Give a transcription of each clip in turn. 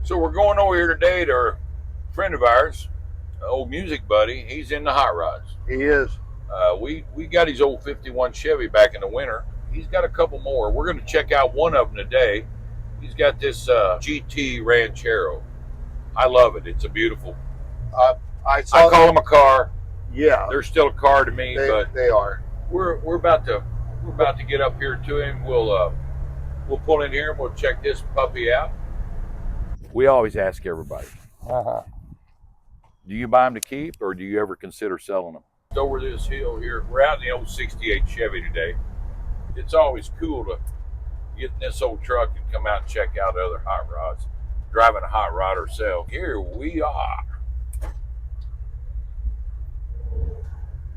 So we're going over here today to a friend of ours, an old music buddy. He's in the hot rods. He is. We got his old 51 Chevy back in the winter. He's got a couple more. We're going to check out one of them today. He's got this GT Ranchero. I love it. It's a beautiful. I call them a car. Yeah, they're still a car to me, but they are. We're about to get up here to him. We'll pull in here and we'll check this puppy out. We always ask everybody, do you buy them to keep, or do you ever consider selling them? Over this hill here, we're out in the old 68 Chevy today. It's always cool to get in this old truck and come out and check out other hot rods. Driving a hot rod ourselves. Here we are.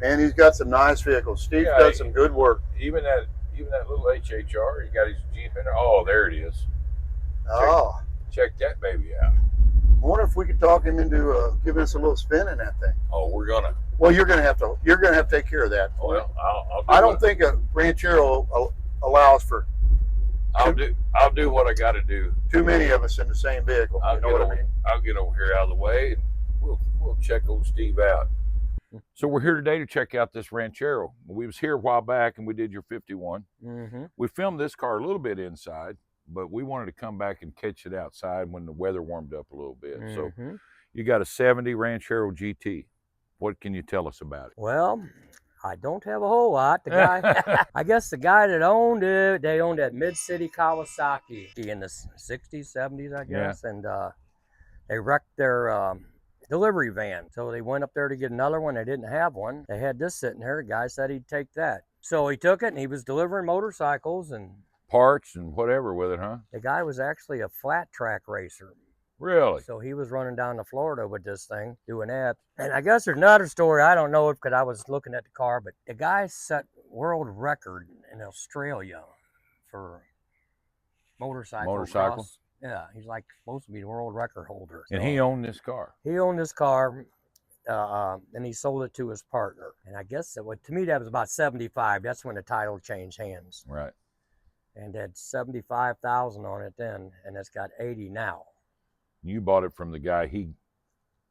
And he's got some nice vehicles. Steve's done some good work. Even that little HHR, he got his Jeep in there. Oh, there it is. Check that baby out. I wonder if we could talk him into giving us a little spin in that thing. Oh, we're gonna. Well, you're gonna have to take care of that. Well, I don't think a Ranchero allows for. I'll do what I got to do. Too many of us in the same vehicle. You know what I mean? I'll get over here out of the way, and we'll check old Steve out. So we're here today to check out this Ranchero. We was here a while back, and we did your 51. We filmed this car a little bit inside, but we wanted to come back and catch it outside when the weather warmed up a little bit. So you got a 70 Ranchero GT. What can you tell us about it? Well, I don't have a whole lot. The guy, I guess the guy that owned it, they owned that Mid-City Kawasaki in the 60s, 70s, I guess. Yeah. And they wrecked their delivery van. So they went up there to get another one. They didn't have one. They had this sitting there. The guy said he'd take that. So he took it, and he was delivering motorcycles and parts and whatever with it, huh? The guy was actually a flat track racer. Really? So he was running down to Florida with this thing, doing that. And I guess there's another story. I don't know if because I was looking at the car, but the guy set world record in Australia for motorcycle. Yeah, he's like supposed to be the world record holder. And he owned this car. He owned this car, and he sold it to his partner. And I guess to me that was about 75. That's when the title changed hands. Right. And had 75,000 on it then, and it's got 80 now. You bought it from the guy he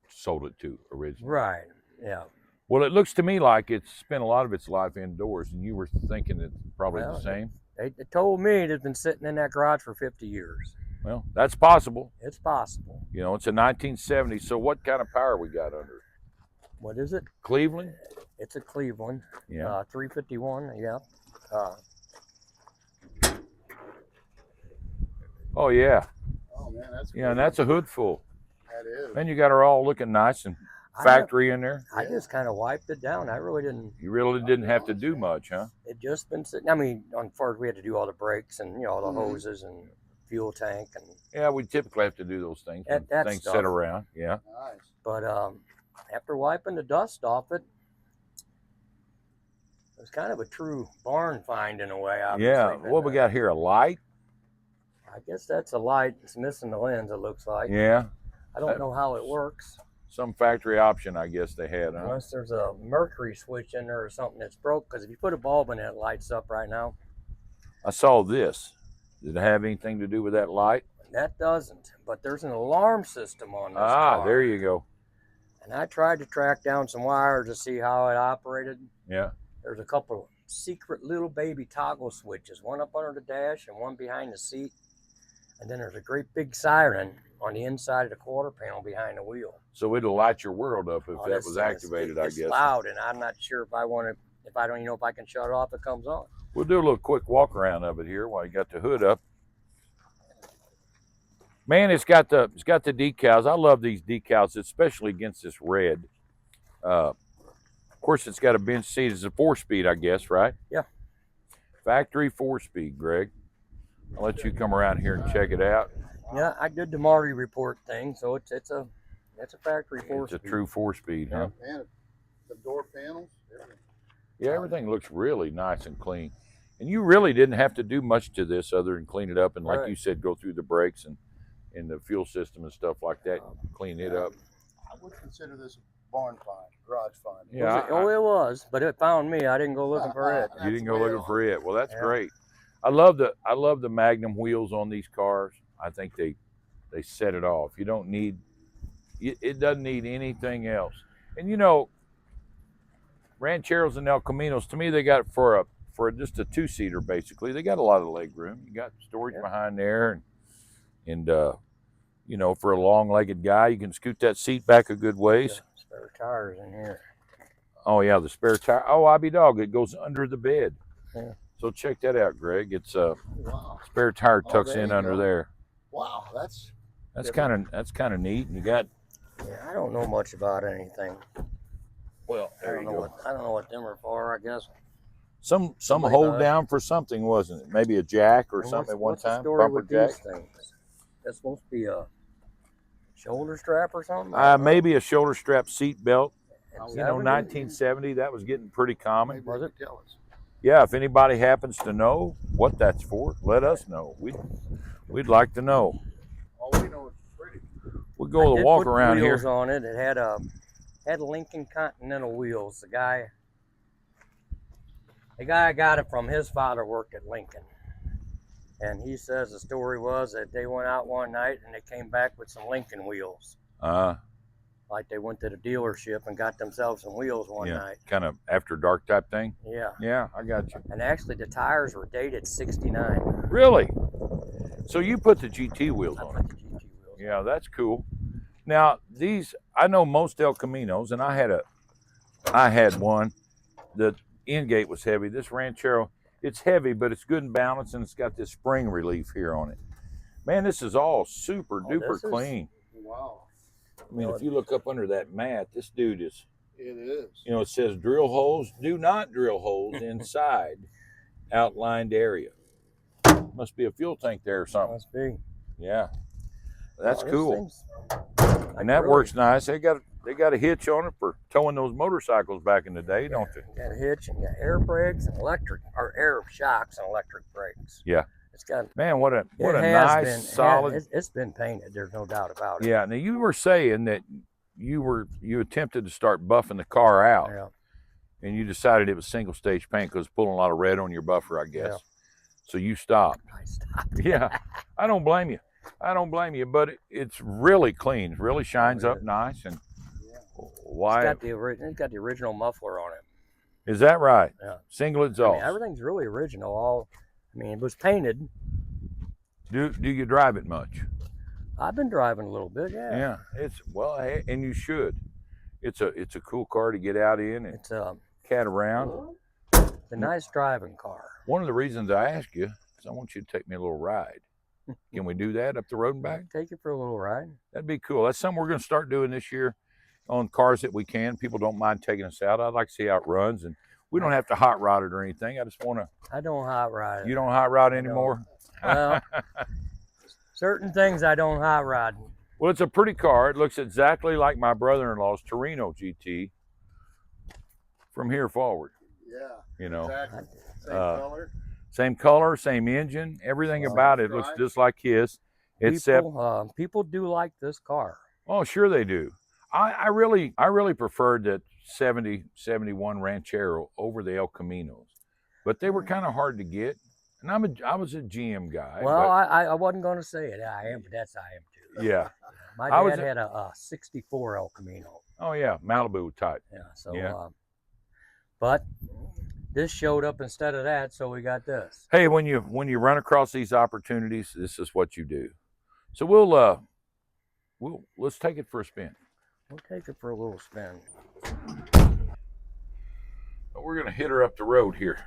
sold it to originally. Right, yeah. Well, it looks to me like it's spent a lot of its life indoors, and you were thinking it's probably the same? They told me it had been sitting in that garage for 50 years. Well, that's possible. It's possible. You know, it's a 1970, so what kind of power we got under it? What is it? Cleveland? It's a Cleveland. Yeah. 351, yeah. Oh, yeah. Oh, man, that's cool. Yeah, and that's a hood full. That is. And you got her all looking nice and factory in there. I just kind of wiped it down. I really didn't. You really didn't have to do much, huh? It just been sitting. I mean, on first we had to do all the brakes and all the hoses and fuel tank and. Yeah, we typically have to do those things. That things stuff. Sit around. Yeah. Nice. But after wiping the dust off it, it was kind of a true barn find in a way. Obviously. Yeah. What we got here? A light? I guess that's a light. It's missing the lens, it looks like. Yeah. I don't know how it works. Some factory option, I guess they had, huh? Unless there's a mercury switch in there or something that's broke, because if you put a bulb in it, it lights up right now. I saw this. Did it have anything to do with that light? That doesn't, but there's an alarm system on this car. There you go. And I tried to track down some wires to see how it operated. Yeah. There's a couple secret little baby toggle switches, one up under the dash and one behind the seat. And then there's a great big siren on the inside of the quarter panel behind the wheel. So it'll light your world up if that was activated, I guess. It's loud, and I'm not sure if I don't know if I can shut it off, it comes on. We'll do a little quick walk around of it here while you got the hood up. Man, it's got the decals. I love these decals, especially against this red. Of course, it's got a bench seat. It's a 4-speed, I guess, right? Yeah. Factory 4-speed, Greg. I'll let you come around here and check it out. Yeah, I did the Marty report thing, so it's a factory 4-speed. It's a true 4-speed, huh? And the door panels, everything. Yeah, everything looks really nice and clean. And you really didn't have to do much to this other than clean it up and, like you said, go through the brakes and the fuel system and stuff like that, clean it up. I would consider this a barn find, garage find. Yeah. It was, but it found me. I didn't go looking for it. You didn't go looking for it. Well, that's great. I love the Magnum wheels on these cars. I think they they set it off. You don't need, it doesn't need anything else. And you know, Rancheros and El Caminos, to me, they got for just a 2-seater basically. They got a lot of leg room. You got storage behind there, and you know, for a long-legged guy, you can scoot that seat back a good ways. Spare tires in here. Oh yeah, the spare tire. Oh, I be dog, it goes under the bed. Yeah. So check that out, Greg. It's Wow. spare tire tucks in under go. there. Wow, That's kind of neat. And you got, Yeah, I don't know much about anything. well, I there don't you know go. what them are for. I guess. Some Somebody hold does. down for something, wasn't it? Maybe a jack or And something at one what's the time. story Bumper with jack. these things? That's supposed to be a shoulder strap or something. Maybe a shoulder strap seat belt. In You know, 70? 1970, that was getting pretty common. Maybe Was they it? could tell us. Yeah, if anybody happens to know what that's for, let us know. We'd like to know. All we know is pretty. We'll go to walk around wheels here. on it. It had Lincoln Continental wheels. The guy got it from his father worked at Lincoln. And he says the story was that they went out one night and they came back with some Lincoln wheels. Like they went to the dealership and got themselves some wheels one night. Kind of after dark type thing. Yeah. Yeah, I got you. And actually the tires were dated 69. Really? So you put the GT wheels I on put it? the GT wheels on. Yeah, that's cool. Now these, I know most El Caminos, and I had one. The end gate was heavy. This Ranchero, it's heavy, but it's good and balanced, and it's got this spring relief here on it. Man, this is all super duper clean. Wow. I mean, if you look up under that mat, this dude is, It is. you know, it says drill holes, do not drill holes inside outlined area. Must be a fuel tank there or something. Must be. Yeah, that's This cool. thing's And that really- works nice. They got a hitch on it for towing those motorcycles back in the day, don't they? Got a hitch and got air brakes and air shocks and electric brakes. Yeah. It's got. Man, what a It has nice been, solid. It's been painted. There's no doubt about it. Yeah. Now you were saying that you attempted to start buffing the car out, Yeah. and you decided it was single stage paint because pulling a lot of red on your buffer, I guess. Yeah. So you stopped. I stopped. Yeah, I don't blame you. I don't blame you, but it's really clean. It really shines up nice. And why? It's got the original muffler on it. Is that right? Yeah. Single I exhaust. mean, everything's really original. It was painted. Do you drive it much? I've been driving a little bit. Yeah. Yeah, it's hey, and you should. It's a cool car to get out in and It's a cat around. nice driving car. One of the reasons I ask you is I want you to take me a little ride. Can we do that up the road and back? Take it for a little ride. That'd be cool. That's something we're going to start doing this year on cars that we can. People don't mind taking us out. I'd like to see how it runs, and we don't have to hot rod it or anything. I just want to. I don't hot ride. You don't hot rod anymore? Well, certain things I don't hot rod. Well, it's a pretty car. It looks exactly like my brother-in-law's Torino GT from here forward. Yeah. You know, Exactly. Same color. same color, same engine, everything Well, about it looks drive. just like his. Except, People do like this car. oh, sure they do. I really preferred that 71 Ranchero over the El Caminos, but they were kind of hard to get. And I was a GM guy. Well, but, I wasn't going to say it. I am, but I am too. yeah. My I was dad had a 64 El Camino. Oh yeah, Malibu type. Yeah. So, Yeah. But this showed up instead of that, so we got this. Hey, when you run across these opportunities, this is what you do. So let's take it for a spin. We'll take it for a little spin. We're gonna hit her up the road here.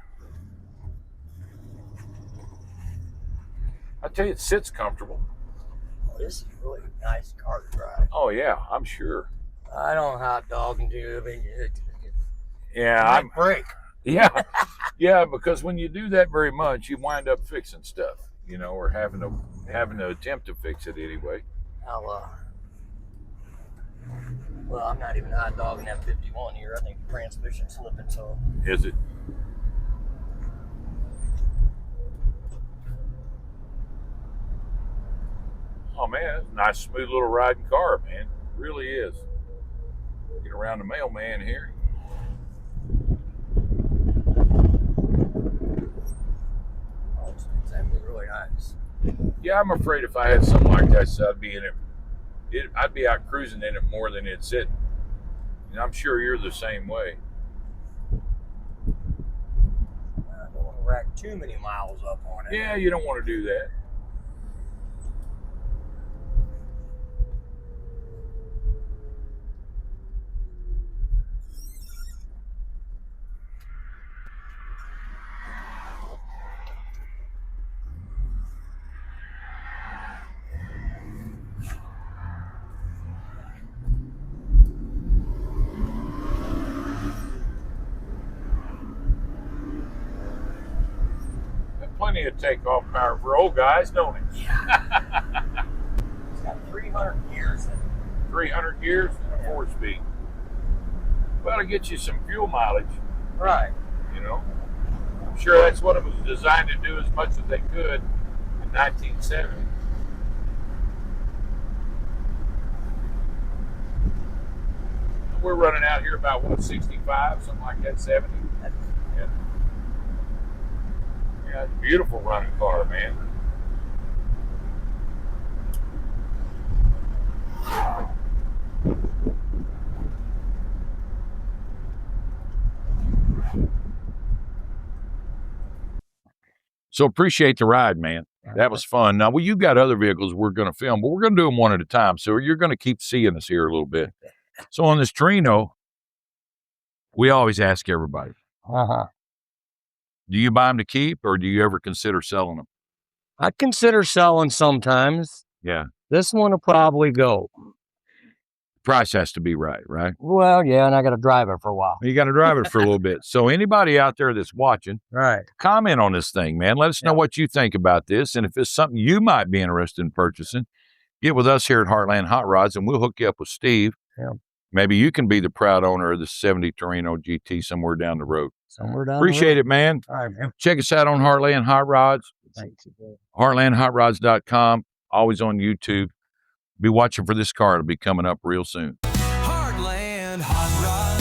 I tell you, it sits comfortable. Oh, this is really a nice car to drive. Oh yeah, I'm sure. I don't hot dog and do. Yeah, I'm. break. Yeah, yeah. Because when you do that very much, you wind up fixing stuff, you know, or having to attempt to fix it anyway. Well, I'm not even hot dogging that 51 here. I think the transmission's slipping, so. Is it? Oh man, it's a nice, smooth little riding car, man. It really is. Get around the mailman here. Oh, it's actually really nice. Yeah, I'm afraid if I had something like this, I'd be in it. I'd be out cruising in it more than it's sitting. And I'm sure you're the same way. I don't want to rack too many miles up on it. Yeah, you don't want to do that. Plenty of takeoff power for old guys, don't it? Yeah. It's got 300 gears in it. 300 gears and a 4-speed. Well, to get you some fuel mileage. Right. You know, I'm sure that's what it was designed to do as much as they could in 1970. We're running out here about, what, 65, something like that, 70? Yeah. Yeah, it's a beautiful running car, man. So appreciate the ride, man. That was fun. Now, well, you've got other vehicles we're going to film, but we're going to do them one at a time. So you're going to keep seeing us here a little bit. So on this Torino, we always ask everybody, do you buy them to keep or do you ever consider selling them? I'd consider selling sometimes. Yeah. This one will probably go. Price has to be right, right? Well, yeah, and I got to drive it for a while. You got to drive it for a little bit. So anybody out there that's watching, Right. comment on this thing, man. Let us know what you think about this. And if it's something you might be interested in purchasing, get with us here at Heartland Hot Rods and we'll hook you up with Steve. Yeah. Maybe you can be the proud owner of the 70 Torino GT somewhere down the road. Somewhere down Appreciate it, man. All right, man. Check us out on Heartland Hot Rods. Thanks. HeartlandHotRods.com. Always on YouTube. Be watching for this car. It'll be coming up real soon. Heartland Hot Rods.